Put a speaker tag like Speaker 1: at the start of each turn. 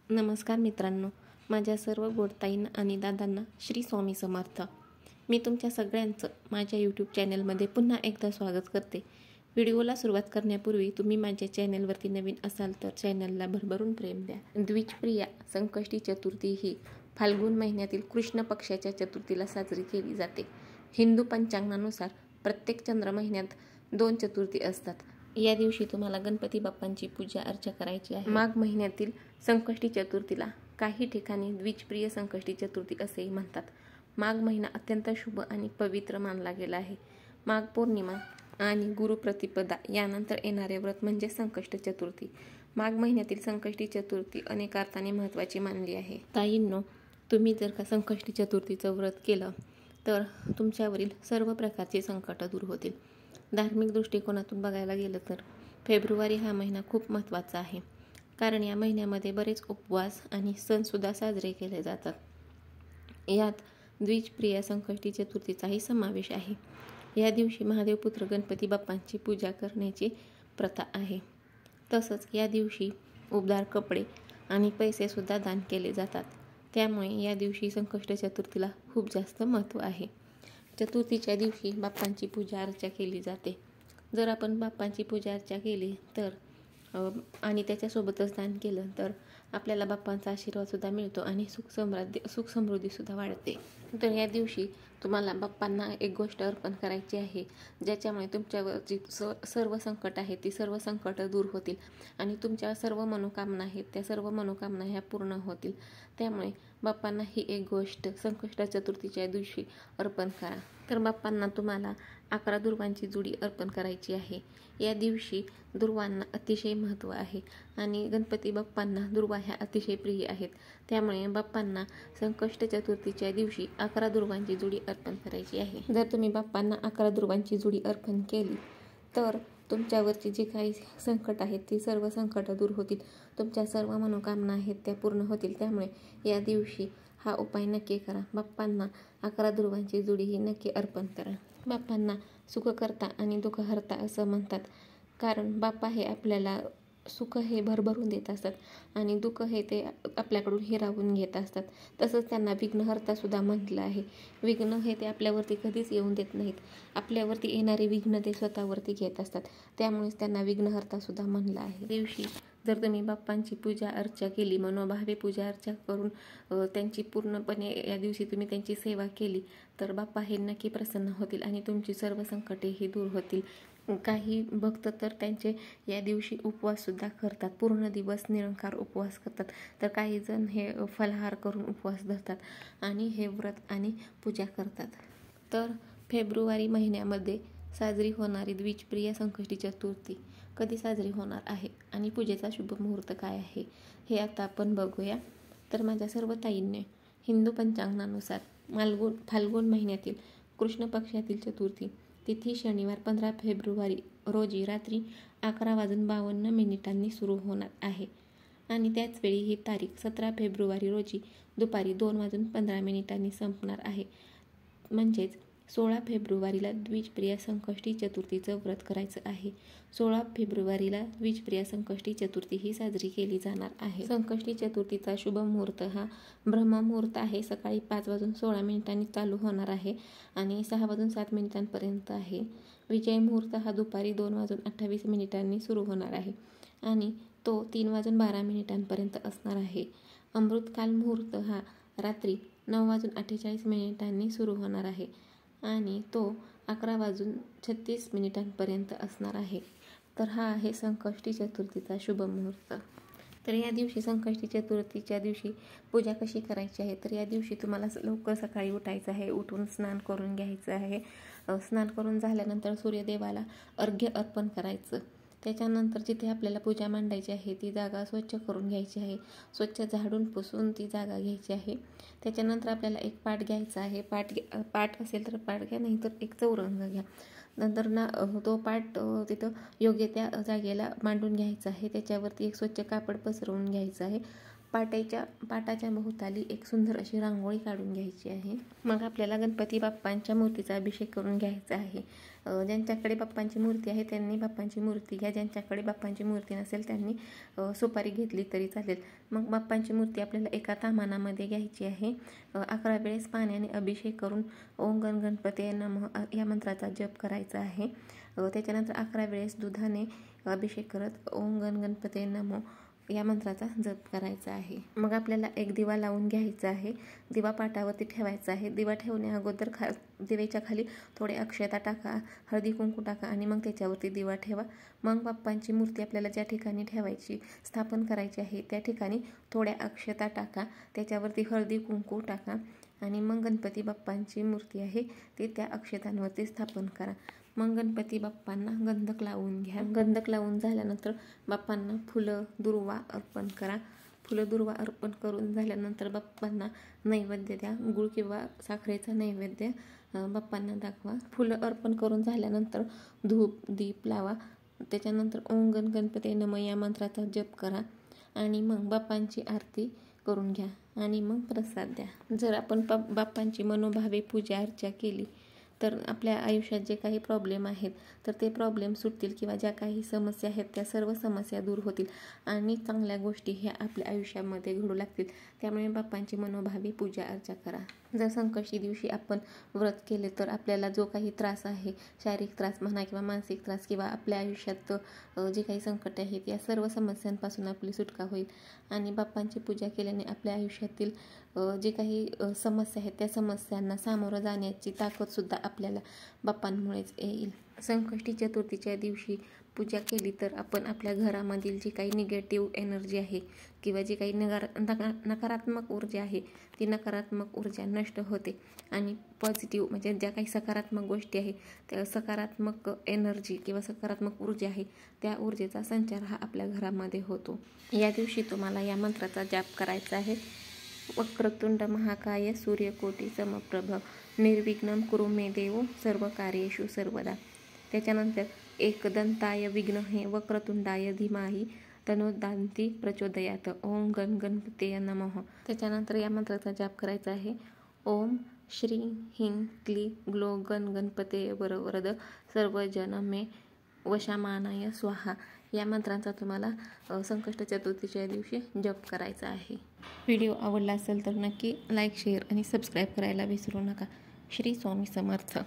Speaker 1: नमस्कार मित्रांनो, माझ्या सर्व गोडताईंना आणि दादांना श्री स्वामी समर्थ. मी तुमच्या सगळ्यांचं माझ्या यूट्यूब चॅनलमध्ये पुन्हा एकदा स्वागत करते. व्हिडिओला सुरुवात करण्यापूर्वी तुम्ही माझ्या चॅनलवरती नवीन असाल तर चॅनलला भरभरून प्रेम द्या. द्विजप्रिया संकष्टी चतुर्थी ही फाल्गुन महिन्यातील कृष्ण पक्षाच्या चतुर्थीला साजरी केली जाते. हिंदू पंचांगानुसार प्रत्येक चंद्र महिन्यात 2 चतुर्थी असतात. या दिवशी तुम्हाला गणपती बाप्पांची पूजा अर्चा करायची आहे. माघ महिन्यातील संकष्टी चतुर्थीला काही ठिकाणी द्विजप्रिय संकष्टी चतुर्थी असेही म्हणतात. माघ महिना अत्यंत शुभ आणि पवित्र मानला गेला आहे. माघ पौर्णिमा आणि गुरुप्रतिपदा यानंतर येणारे व्रत म्हणजे संकष्ट चतुर्थी. माघ महिन्यातील संकष्टी चतुर्थी अनेक अर्थाने महत्त्वाची मानली आहे. ताईंनो, तुम्ही जर का संकष्टी चतुर्थीचं व्रत केलं तर तुमच्यावरील सर्व प्रकारचे संकट दूर होतील. धार्मिक दृष्टिकोनातून बघायला गेलं तर फेब्रुवारी हा महिना खूप महत्त्वाचा आहे, कारण या महिन्यामध्ये बरेच उपवास आणि सणसुद्धा साजरे केले जातात. यात द्विजप्रिया संकष्टी चतुर्थीचाही समावेश आहे. या दिवशी महादेवपुत्र गणपती बाप्पांची पूजा करण्याची प्रथा आहे. तसंच या दिवशी उबदार कपडे आणि पैसेसुद्धा दान केले जातात. त्यामुळे या दिवशी संकष्ट चतुर्थीला खूप जास्त महत्त्व आहे. चतुर्थीच्या दिवशी बाप्पांची पूजा अर्चा केली जाते. जर आपण बाप्पांची पूजा अर्चा केली तर आणि त्याच्यासोबतच दान केलं तर आपल्याला बाप्पांचा आशीर्वादसुद्धा मिळतो आणि सुख समृद्धीसुद्धा वाढते. तर या दिवशी तुम्हाला बाप्पांना एक गोष्ट अर्पण करायची आहे, ज्याच्यामुळे तुमच्यावरची सर्व संकट आहेत ती सर्व संकट दूर होतील आणि तुमच्या सर्व मनोकामना आहेत त्या सर्व मनोकामना ह्या पूर्ण होतील. त्यामुळे बाप्पांना ही एक गोष्ट संकष्ट चतुर्थीच्या दिवशी अर्पण करा. तर बाप्पांना तुम्हाला 11 दुर्वांची जुडी अर्पण करायची आहे. या दिवशी दुर्वांना अतिशय महत्त्व आहे आणि गणपती बाप्पांना दुर्वा ह्या अतिशय प्रिय आहेत. त्यामुळे बाप्पांना संकष्ट चतुर्थीच्या दिवशी 11 दुर्वांची जुडी अर्पण करायची आहे. जर तुम्ही बाप्पांना 11 दुर्वांची जुडी अर्पण केली तर तुमच्यावरची जी काही संकट आहेत ती सर्व संकट दूर होतील. तुमच्या सर्व मनोकामना आहेत त्या पूर्ण होतील. त्यामुळे या दिवशी हा उपाय नक्की करा. बाप्पांना 11 दुर्वांची जुडी ही नक्की अर्पण करा. बाप्पांना सुखकर्ता आणि दुःखहर्ता असं म्हणतात, कारण बाप्पा हे आपल्याला सुख हे भरभरून देत असतात आणि दुःख हे ते आपल्याकडून हिरावून घेत असतात. तसंच त्यांना विघ्नहर्तासुद्धा म्हटलं आहे. विघ्न हे ते आपल्यावरती कधीच येऊन देत नाहीत. आपल्यावरती येणारे विघ्न ते स्वतःवरती घेत असतात. त्यामुळेच त्यांना विघ्नहर्तासुद्धा म्हणलं आहे. दिवशी जर तुम्ही बाप्पांची पूजा अर्चा केली, मनोभावे पूजा अर्चा करून त्यांची पूर्णपणे या दिवशी तुम्ही त्यांची सेवा केली तर बाप्पा हे नक्की प्रसन्न होतील आणि तुमची सर्व संकटे ही दूर होतील. काही भक्त तर त्यांचे या दिवशी उपवाससुद्धा करतात. पूर्ण दिवस निरंकार उपवास करतात. तर काही जण हे फलाहार करून उपवास धरतात आणि हे व्रत आणि पूजा करतात. तर फेब्रुवारी महिन्यामध्ये साजरी होणारी द्विजप्रिय संकष्टी चतुर्थी कधी साजरी होणार आहे आणि पूजेचा शुभ मुहूर्त काय आहे हे आता आपण बघूया. तर माझ्या सर्व ताईंनी हिंदू पंचांगानुसार फाल्गुन महिन्यातील कृष्ण पक्षातील चतुर्थी तिथी शनिवार 15 फेब्रुवारी रोजी रात्री 11:52 सुरू होणार आहे आणि त्याचवेळी ही तारीख 17 फेब्रुवारी रोजी दुपारी 2:15 संपणार आहे. म्हणजेच 16 फेब्रुवारीला द्विजप्रिया संकष्टी चतुर्थीचं व्रत करायचं आहे. 16 फेब्रुवारीला द्विजप्रिया संकष्टी चतुर्थी ही साजरी केली जाणार आहे. संकष्टी चतुर्थीचा शुभ मुहूर्त हा ब्रह्ममुहूर्त आहे. सकाळी 5:16 चालू होणार आहे आणि 6:07 आहे. विजय मुहूर्त हा दुपारी 2:28 सुरू होणार आहे आणि तो 3:12 असणार आहे. अमृतकाल मुहूर्त हा रात्री 9:48 सुरू होणार आहे आणि तो 11:36 असणार आहे. तर हा आहे संकष्टी चतुर्थीचा शुभ मुहूर्त. तर या दिवशी संकष्टी चतुर्थीच्या दिवशी पूजा कशी करायची आहे, तर या दिवशी तुम्हाला लवकर सकाळी उठायचं आहे. उठून स्नान करून घ्यायचं आहे. स्नान करून झाल्यानंतर सूर्यदेवाला अर्घ्य अर्पण करायचं. त्याच्यानंतर जिथे आपल्याला पूजा मांडायची आहे ती जागा स्वच्छ करून घ्यायची आहे. स्वच्छ झाडून पुसून ती जागा घ्यायची आहे. त्याच्यानंतर आपल्याला एक पाट घ्यायचा आहे. पाट असेल तर पाट घ्या, नाही तर एक चौरंग घ्या. नंतर तो पाट तिथं योग्य त्या जागेला मांडून घ्यायचा आहे. त्याच्यावरती एक स्वच्छ कापड पसरवून घ्यायचं आहे पाटाच्या भोवताली एक सुंदर अशी रांगोळी काढून घ्यायची आहे. मग आपल्याला गणपती बाप्पांच्या मूर्तीचा अभिषेक करून घ्यायचा आहे. ज्यांच्याकडे बाप्पांची मूर्ती आहे त्यांनी बाप्पांची मूर्ती घ्या, ज्यांच्याकडे बाप्पांची मूर्ती नसेल त्यांनी सुपारी घेतली तरी चालेल. मग बाप्पांची मूर्ती आपल्याला एका ताम्हाणामध्ये घ्यायची आहे. 11 वेळेस पाण्याने अभिषेक करून ओम गण गणपती नमः या मंत्राचा जप करायचा आहे. त्याच्यानंतर 11 वेळेस दुधाने अभिषेक करत ओम गण गणपती नमः या मंत्राचा जप करायचा आहे. मग आपल्याला एक दिवा लावून घ्यायचा आहे. दिवा पाटावरती ठेवायचा आहे. दिवा ठेवण्या अगोदर दिव्याच्या खाली थोडे अक्षता टाका, हळदी कुंकू टाका आणि मग त्याच्यावरती दिवा ठेवा. मग बाप्पांची मूर्ती आपल्याला ज्या ठिकाणी ठेवायची, स्थापन करायची आहे त्या ठिकाणी थोड्या अक्षता टाका, त्याच्यावरती हळदी कुंकू टाका आणि मग गणपती बाप्पांची मूर्ती आहे ती त्या अक्षतांवरती स्थापन करा. मग गणपती बाप्पांना गंधक लावून घ्या. गंधक लावून झाल्यानंतर बाप्पांना फुलं दुर्वा अर्पण करा. फुलं दुर्वा अर्पण करून झाल्यानंतर बाप्पांना नैवेद्य द्या. गूळ किंवा साखरेचा नैवेद्य बाप्पांना दाखवा. फुलं अर्पण करून झाल्यानंतर धूप दीप लावा. त्याच्यानंतर ओम गण गणपती नमः या मंत्राचा जप करा आणि मग बाप्पांची आरती करून घ्या आणि मग प्रसाद द्या. जर आपण बाप्पांची मनोभावे पूजा अर्चा केली तर आपल्या आयुष्यात जे काही प्रॉब्लेम आहेत तर ते प्रॉब्लेम सुटतील किंवा ज्या काही समस्या आहेत त्या सर्व समस्या दूर होतील आणि चांगल्या गोष्टी ह्या आपल्या आयुष्यामध्ये घडू लागतील. त्यामुळे बाप्पांची मनोभावे पूजा अर्चा करा. जर संकष्टी दिवशी आपण व्रत केले तर आपल्याला जो काही त्रास आहे, शारीरिक त्रास म्हणा किंवा मानसिक त्रास किंवा आपल्या आयुष्यात जे काही संकट आहेत या सर्व समस्यांपासून आपली सुटका होईल आणि बाप्पांची पूजा केल्याने आपल्या आयुष्यातील जे काही समस्या आहेत त्या समस्यांना सामोरं जाण्याची ताकदसुद्धा आपल्याला बाप्पांमुळेच येईल. संकष्टी चतुर्थीच्या दिवशी पूजा केली तर आपण आपल्या घरामधील जी काही निगेटिव्ह एनर्जी आहे किंवा जी काही नकारात्मक ऊर्जा आहे ती नकारात्मक ऊर्जा नष्ट होते आणि पॉझिटिव्ह म्हणजे ज्या काही सकारात्मक गोष्टी आहे त्या सकारात्मक एनर्जी किंवा सकारात्मक ऊर्जा आहे त्या ऊर्जेचा संचार हा आपल्या घरामध्ये होतो. या दिवशी तुम्हाला या मंत्राचा जाप करायचा आहे. वक्रतुंड महाकाय सूर्यकोटी समप्रभ निर्विघ्नं कुरु मे देव सर्व कार्येषु सर्वदा. त्याच्यानंतर एकदंताय विघ्नहे वक्रतुंडाय धीमाहि तनोदान्ति प्रचोदयात ओम गण गणपतये नमः. त्याच्यानंतर या मंत्राचा जाप करायचा आहे. ओम श्री हिं क्ली ग्लो गण गणपतये वरवरद सर्वजन मे वशामानाय स्वाहा या मंत्रांचा तुम्हाला संकष्ट चतुर्थीच्या दिवशी जप करायचा आहे. व्हिडिओ आवडला असेल तर नक्की लाईक, शेअर आणि सबस्क्राईब करायला विसरू नका. श्री स्वामी समर्थ.